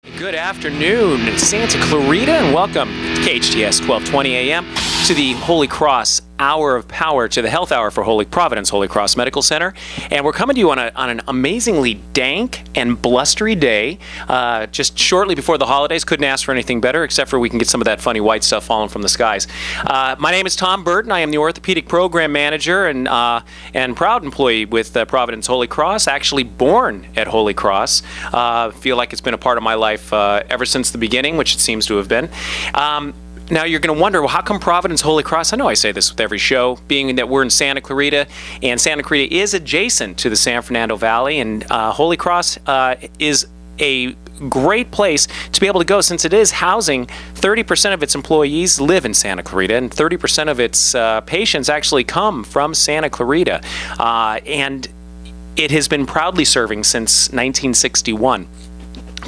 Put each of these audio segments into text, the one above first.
Good afternoon, Santa Clarita, and welcome to KHTS 1220 AM to the Holy Cross Hour of Power, to the Health Hour for Providence Holy Cross Medical Center. And we're coming to you on an amazingly dank and blustery day, just shortly before the holidays. Couldn't ask for anything better, except for we can get some of that funny white stuff falling from the skies. My name is Tom Burton. I am the Orthopedic Program Manager and proud employee with Providence Holy Cross, actually born at Holy Cross. Feel like it's been a part of my life ever since the beginning, which it seems to have been. Now you're going to wonder, well, how come Providence Holy Cross? I know I say this with every show, being that we're in Santa Clarita, and Santa Clarita is adjacent to the San Fernando Valley, and Holy Cross is a great place to be able to go, since it is housing 30% of its employees live in Santa Clarita, and 30% of its patients actually come from Santa Clarita, and it has been proudly serving since 1961.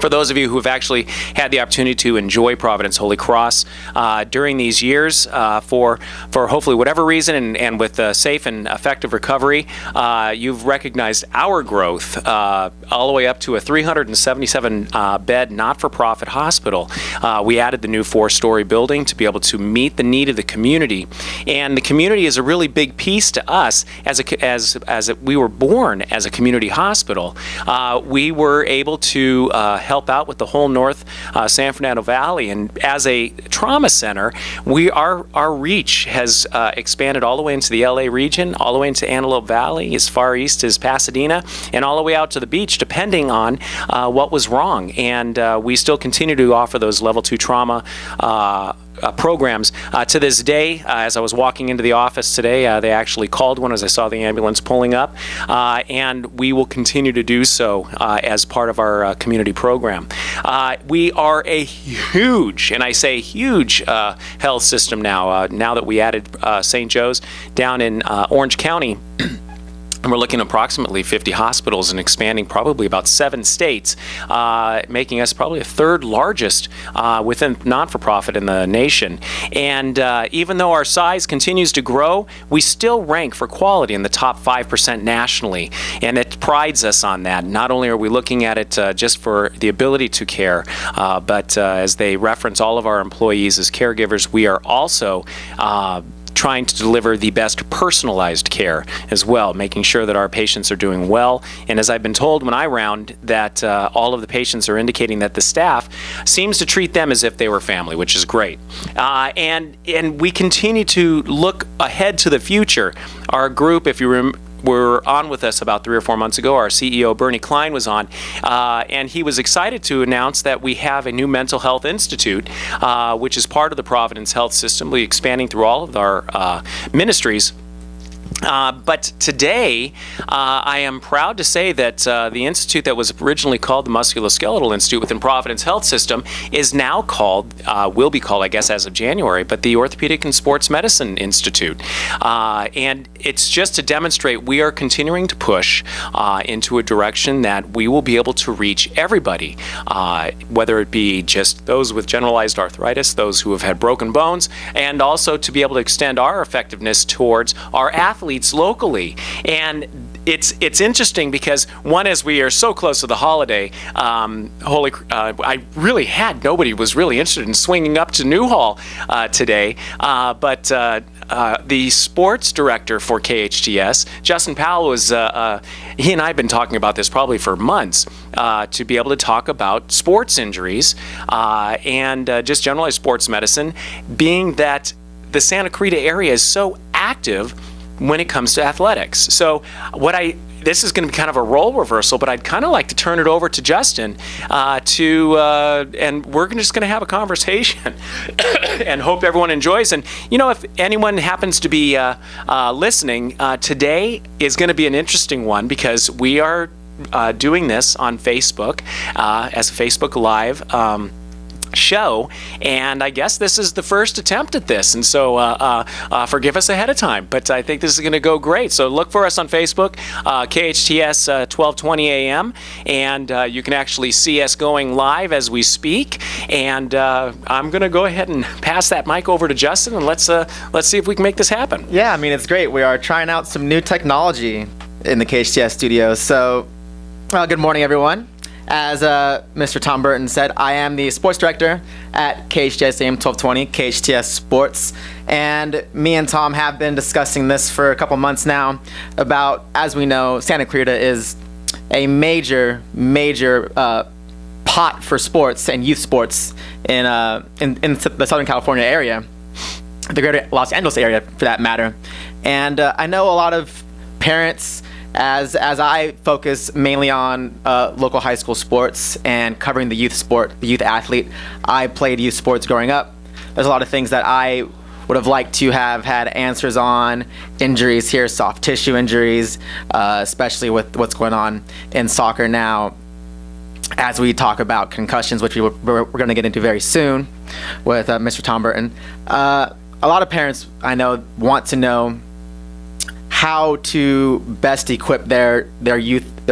For those of you who have actually had the opportunity to enjoy Providence Holy Cross during these years, for hopefully whatever reason, and with safe and effective recovery, you've recognized our growth all the way up to a 377-bed not-for-profit hospital. We added the new 4-story building to be able to meet the need of the community, and the community is a really big piece to us. We were born as a community hospital. We were able to help out with the whole North San Fernando Valley, and as a trauma center, our reach has expanded all the way into the LA region, all the way into Antelope Valley, as far east as Pasadena, and all the way out to the beach, depending on what was wrong. And we still continue to offer those level 2 trauma programs. To this day, as I was walking into the office today, they actually called one as I saw the ambulance pulling up, and we will continue to do so as part of our community program. We are a huge, and I say huge, health system now that we added St. Joe's down in Orange County. And we're looking at approximately 50 hospitals and expanding probably about 7 states, making us probably a third largest within not-for-profit in the nation. And even though our size continues to grow, we still rank for quality in the top 5% nationally. And it prides us on that. Not only are we looking at it just for the ability to care, but as they reference all of our employees as caregivers, we are also trying to deliver the best personalized care as well, making sure that our patients are doing well. And as I've been told when I round, that all of the patients are indicating that the staff seems to treat them as if they were family, which is great. And we continue to look ahead to the future. Our group, if you were on with us about 3 or 4 months ago, our CEO, Bernie Klein, was on, and he was excited to announce that we have a new mental health institute, which is part of the Providence Health System. We're expanding through all of our ministries. But today, I am proud to say that the institute that was originally called the Musculoskeletal Institute within Providence Health System is now called, will be called, I guess, as of January, but the Orthopedic and Sports Medicine Institute. And it's just to demonstrate we are continuing to push into a direction that we will be able to reach everybody, whether it be just those with generalized arthritis, those who have had broken bones, and also to be able to extend our effectiveness towards our athletes locally. And it's interesting because, one, as we are so close to the holiday, I really had nobody was really interested in swinging up to Newhall today, but the sports director for KHTS, Justin Powell, was he and I have been talking about this probably for months, to be able to talk about sports injuries and just generalized sports medicine, being that the Santa Clarita area is so active when it comes to athletics. So this is going to be kind of a role reversal, but I'd kind of like to turn it over to Justin and we're just going to have a conversation and hope everyone enjoys. And, if anyone happens to be listening, today is going to be an interesting one because we are doing this on Facebook as a Facebook Live show, and I guess this is the first attempt at this, and so forgive us ahead of time, but I think this is going to go great. So look for us on Facebook, KHTS 1220 AM, and you can actually see us going live as we speak. And I'm going to go ahead and pass that mic over to Justin, and let's see if we can make this happen. Yeah, I mean, it's great. We are trying out some new technology in the KHTS studio. So good morning, everyone. as Mr. Tom Burton said, I am the sports director at KHTS AM 1220, KHTS Sports. And me and Tom have been discussing this for a couple months now about, as we know, Santa Clarita is a major pot for sports and youth sports in the Southern California area, the greater Los Angeles area for that matter. And I know a lot of parents, as I focus mainly on local high school sports and covering the youth sport, the youth athlete. I played youth sports growing up. There's a lot of things that I would have liked to have had answers on. Injuries here, soft tissue injuries, especially with what's going on in soccer now, as we talk about concussions, which we're going to get into very soon with Mr. Tom Burton. A lot of parents I know want to know how to best equip their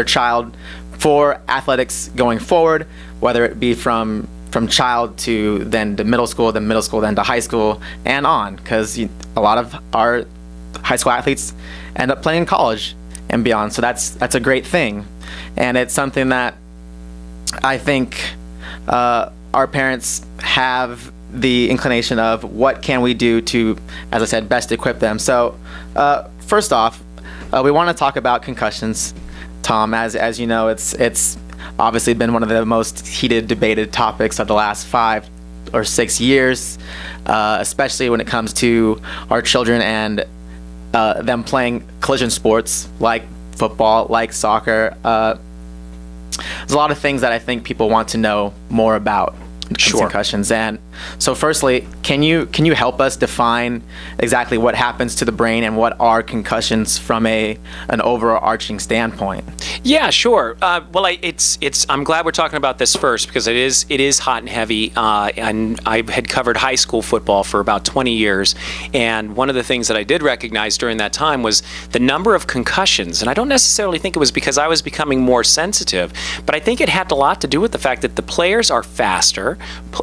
child for athletics going forward, whether it be from child to then to middle school, then to high school and on, because a lot of our high school athletes end up playing in college and beyond. So that's a great thing, and it's something that I think our parents have the inclination of what can we do to, as I said, best equip them. So first off, we want to talk about concussions. Tom, as you know, it's obviously been one of the most heated, debated topics of the last 5 or 6 years, especially when it comes to our children and them playing collision sports like football, like soccer. There's a lot of things that I think people want to know more about. Sure. Concussions. And so firstly, can you help us define exactly what happens to the brain and what are concussions from an overarching standpoint? Yeah, sure. Well, I'm glad we're talking about this first, because it is hot and heavy. And I had covered high school football for about 20 years, and one of the things that I did recognize during that time was the number of concussions. And I don't necessarily think it was because I was becoming more sensitive, but I think it had a lot to do with the fact that the players are faster.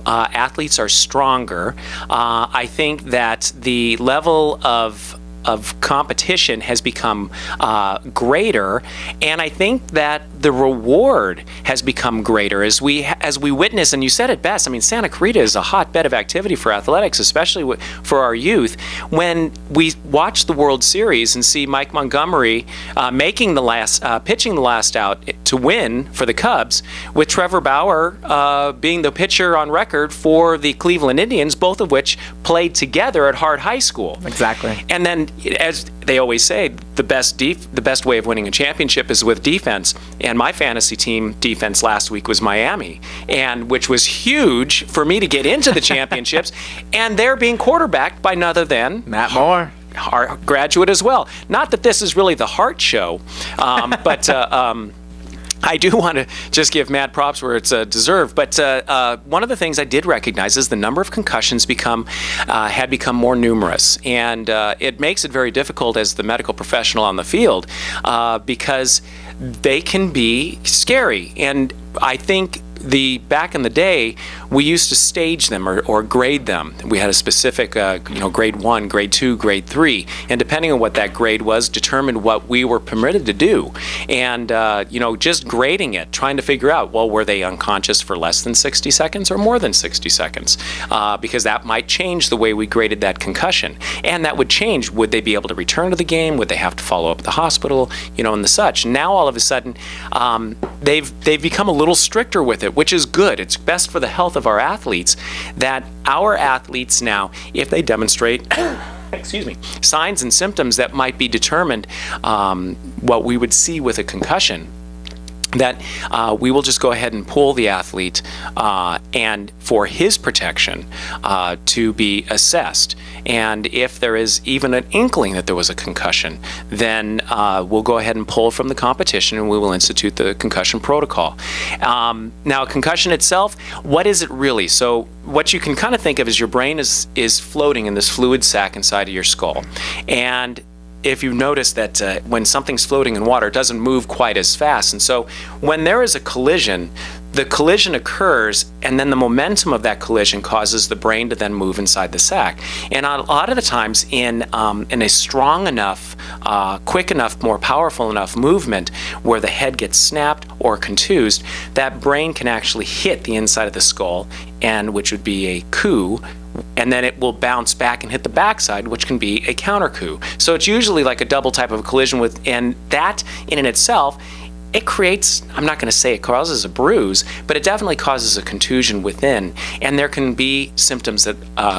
Athletes are stronger. I think that the level of competition has become greater, and I think that the reward has become greater as we witness. And you said it best. I mean, Santa Clarita is a hotbed of activity for athletics, especially for our youth. When we watch the World Series and see Mike Montgomery pitching the last out to win for the Cubs, with Trevor Bauer being the pitcher on record for the Cleveland Indians, both of which played together at Hart High School. Exactly. And then, as they always say, the best way of winning a championship is with defense. And my fantasy team defense last week was Miami, and which was huge for me to get into the championships. And they're being quarterbacked by none other than Matt Moore, our graduate as well. Not that this is really the Hart show, but I do want to just give Matt props where it's deserved. But one of the things I did recognize is the number of concussions had become more numerous. And it makes it very difficult as the medical professional on the field because they can be scary. And I think back in the day, we used to stage them or grade them. We had a specific, grade 1, grade 2, grade 3, and depending on what that grade was, determined what we were permitted to do. And just grading it, trying to figure out, well, were they unconscious for less than 60 seconds or more than 60 seconds? Because that might change the way we graded that concussion, and that would change. Would they be able to return to the game? Would they have to follow up at the hospital? And the such. Now all of a sudden, they've become a little stricter with it, which is good. It's best for the health of our athletes that our athletes now, if they demonstrate signs and symptoms that might be determined what we would see with a concussion, that we will just go ahead and pull the athlete and for his protection to be assessed. And if there is even an inkling that there was a concussion, then we'll go ahead and pull from the competition and we will institute the concussion protocol. Now, concussion itself, what is it really? So what you can kind of think of is your brain is floating in this fluid sac inside of your skull. And if you notice that when something's floating in water, it doesn't move quite as fast. And so when there is a collision, the collision occurs, and then the momentum of that collision causes the brain to then move inside the sac. And a lot of the times in a strong enough, quick enough, more powerful enough movement where the head gets snapped or contused, that brain can actually hit the inside of the skull, and which would be a coup, and then it will bounce back and hit the backside, which can be a counter coup. So it's usually like a double type of collision and that in and itself, it creates, I'm not going to say it causes a bruise, but it definitely causes a contusion within, and there can be symptoms that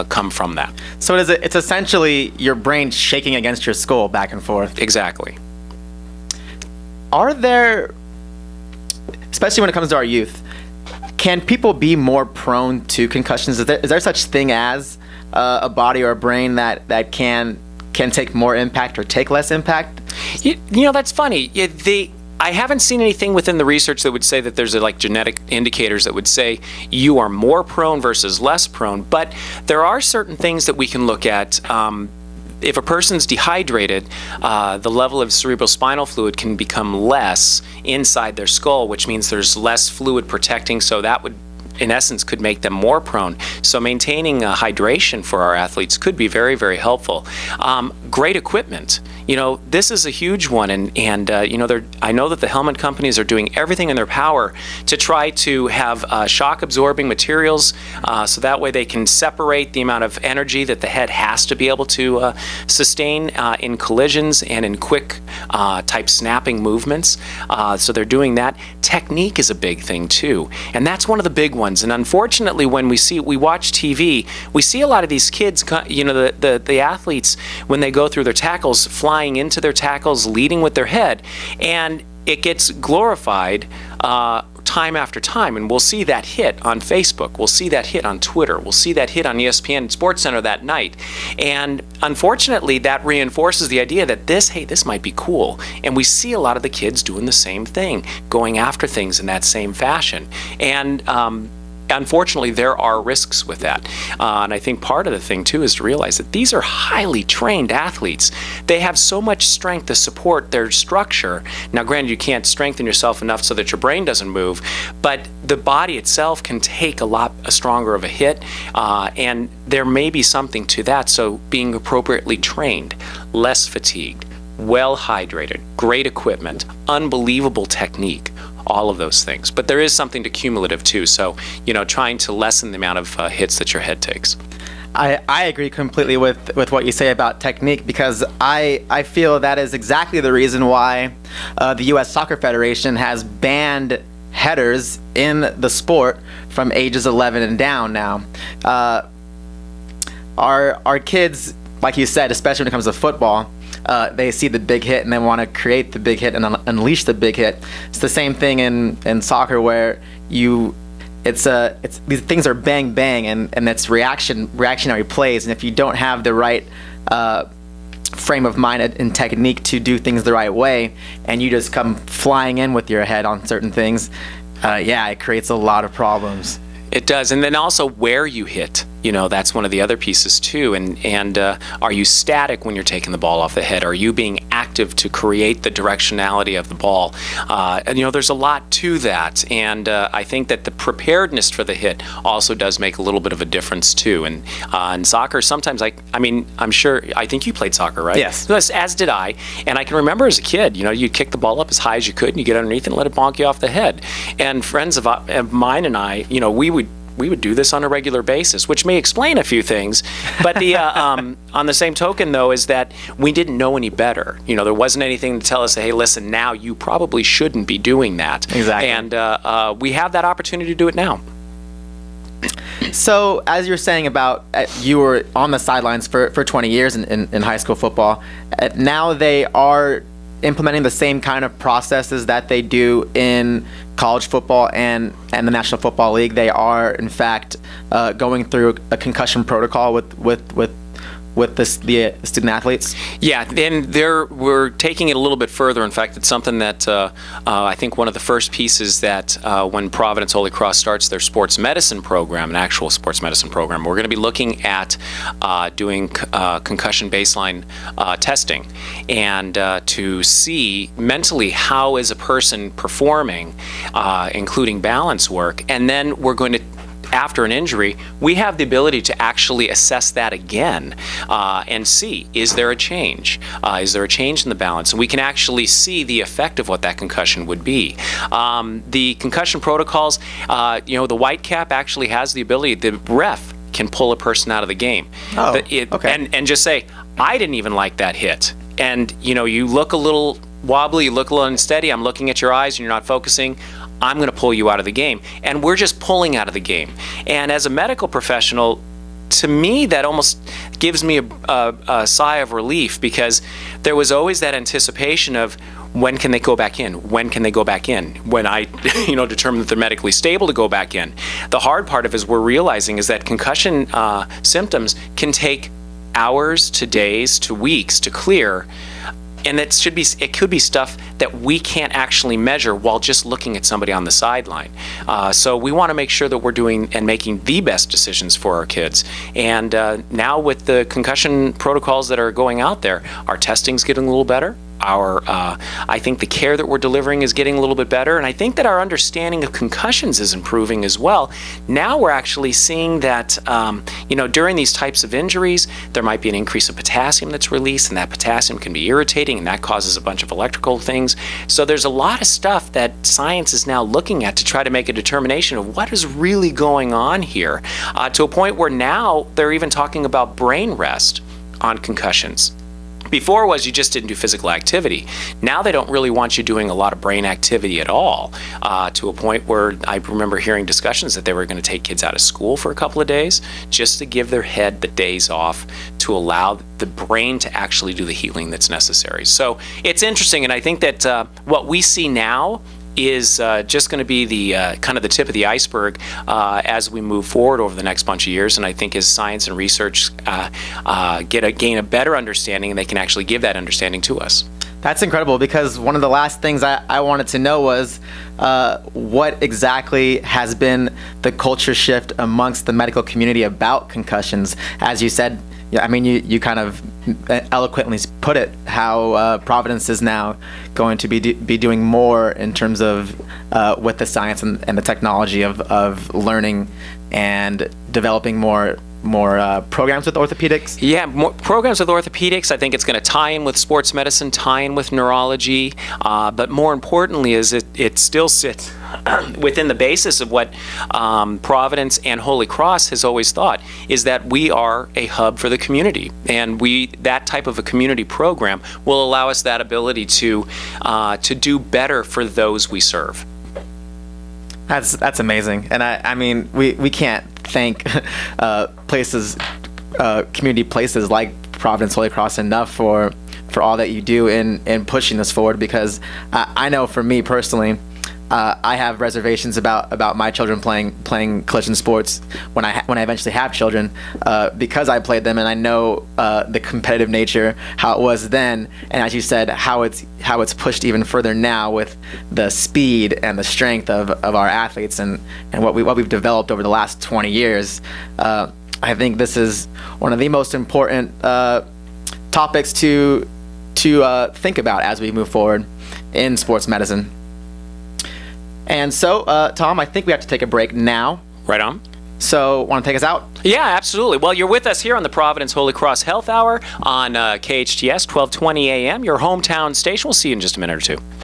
come from that. So it's essentially your brain shaking against your skull back and forth. Exactly. Are there, especially when it comes to our youth, can people be more prone to concussions? Is there such thing as a body or a brain that can take more impact or take less impact? You know, that's funny. I haven't seen anything within the research that would say that there's like genetic indicators that would say you are more prone versus less prone, but there are certain things that we can look at. If a person's dehydrated, the level of cerebrospinal fluid can become less inside their skull, which means there's less fluid protecting, so that would, in essence, could make them more prone. So maintaining hydration for our athletes could be very, very helpful. Great equipment. You know, this is a huge one, and you know, I know that the helmet companies are doing everything in their power to try to have shock-absorbing materials, so that way they can separate the amount of energy that the head has to be able to sustain in collisions and in quick type snapping movements. So they're doing that. Technique is a big thing too, and that's one of the big ones. And unfortunately, when we watch TV, we see a lot of these kids, you know, the athletes, when they go through their tackles, flying into their tackles, leading with their head, and it gets glorified time after time. And we'll see that hit on Facebook, we'll see that hit on Twitter, we'll see that hit on ESPN SportsCenter that night. And unfortunately, that reinforces the idea that this might be cool. And we see a lot of the kids doing the same thing, going after things in that same fashion. And unfortunately, there are risks with that. And I think part of the thing, too, is to realize that these are highly trained athletes. They have so much strength to support their structure. Now, granted, you can't strengthen yourself enough so that your brain doesn't move, but the body itself can take a stronger of a hit, and there may be something to that. So being appropriately trained, less fatigued, well hydrated, great equipment, unbelievable technique, all of those things. But there is something to cumulative too. So, you know, trying to lessen the amount of hits that your head takes. I agree completely with what you say about technique, because I feel that is exactly the reason why the U.S. Soccer Federation has banned headers in the sport from ages 11 and down now. Our kids, like you said, especially when it comes to football, they see the big hit and they want to create the big hit and unleash the big hit. It's the same thing in soccer, where these things are bang bang, and it's reactionary plays, and if you don't have the right frame of mind and technique to do things the right way, and you just come flying in with your head on certain things, it creates a lot of problems. It does. And then also where you hit, you know, that's one of the other pieces too. And are you static when you're taking the ball off the head? Are you being active to create the directionality of the ball? And, you know, there's a lot to that. And I think that the preparedness for the hit also does make a little bit of a difference too. And in soccer, sometimes I think you played soccer, right? Yes. As did I. And I can remember as a kid, you know, you'd kick the ball up as high as you could and you get underneath and let it bonk you off the head. And friends of mine and I, you know, we would do this on a regular basis, which may explain a few things. But the on the same token, though, is that we didn't know any better. You know, there wasn't anything to tell us, hey, listen, now you probably shouldn't be doing that. Exactly. And we have that opportunity to do it now. So, as you're saying about you were on the sidelines for 20 years in high school football, now they are implementing the same kind of processes that they do in college football and the National Football League. They are, in fact, going through a concussion protocol with with the student athletes? Yeah, and we're taking it a little bit further. In fact, it's something that I think one of the first pieces that when Providence Holy Cross starts their sports medicine program, an actual sports medicine program, we're going to be looking at doing concussion baseline testing and to see mentally how is a person performing, including balance work, and then we're going to, after an injury, we have the ability to actually assess that again and see, is there a change? Is there a change in the balance? And we can actually see the effect of what that concussion would be. The concussion protocols, the white cap actually has the ability, the ref can pull a person out of the game. Okay. And just say, I didn't even like that hit. And, you look a little wobbly, you look a little unsteady, I'm looking at your eyes and you're not focusing, I'm going to pull you out of the game. And we're just pulling out of the game. And as a medical professional, to me, that almost gives me a sigh of relief, because there was always that anticipation of, when can they go back in? When can they go back in? When I, determine that they're medically stable to go back in. The hard part of it is we're realizing is that concussion symptoms can take hours to days to weeks to clear. And it could be stuff that we can't actually measure while just looking at somebody on the sideline. So we want to make sure that we're doing and making the best decisions for our kids. And now with the concussion protocols that are going out there, our testing's getting a little better. I think the care that we're delivering is getting a little bit better, and I think that our understanding of concussions is improving as well. Now we're actually seeing that, during these types of injuries, there might be an increase of potassium that's released, and that potassium can be irritating, and that causes a bunch of electrical things. So there's a lot of stuff that science is now looking at to try to make a determination of what is really going on here, to a point where now they're even talking about brain rest on concussions. Before was you just didn't do physical activity. Now they don't really want you doing a lot of brain activity at all, to a point where I remember hearing discussions that they were going to take kids out of school for a couple of days just to give their head the days off to allow the brain to actually do the healing that's necessary. So it's interesting, and I think that what we see now is just going to be the kind of the tip of the iceberg as we move forward over the next bunch of years. And I think as science and research gain a better understanding, and they can actually give that understanding to us. That's incredible, because one of the last things I wanted to know was what exactly has been the culture shift amongst the medical community about concussions. As you said, you kind of eloquently put it, how Providence is now going to be doing more in terms of with the science and the technology of learning and developing more programs with orthopedics? Yeah, more programs with orthopedics. I think it's going to tie in with sports medicine, tie in with neurology, but more importantly is it still sits within the basis of what Providence and Holy Cross has always thought, is that we are a hub for the community, and that type of a community program will allow us that ability to do better for those we serve. That's amazing, and we can't thank community places like Providence Holy Cross enough for all that you do in pushing this forward, because I know for me personally, I have reservations about my children playing collision sports when I eventually have children, because I played them, and I know the competitive nature, how it was then, and as you said, how it's pushed even further now with the speed and the strength of our athletes and what we've developed over the last 20 years. I think this is one of the most important topics to think about as we move forward in sports medicine. And so, Tom, I think we have to take a break now. Right on. So, want to take us out? Yeah, absolutely. Well, you're with us here on the Providence Holy Cross Health Hour on KHTS 1220 AM, your hometown station. We'll see you in just a minute or two.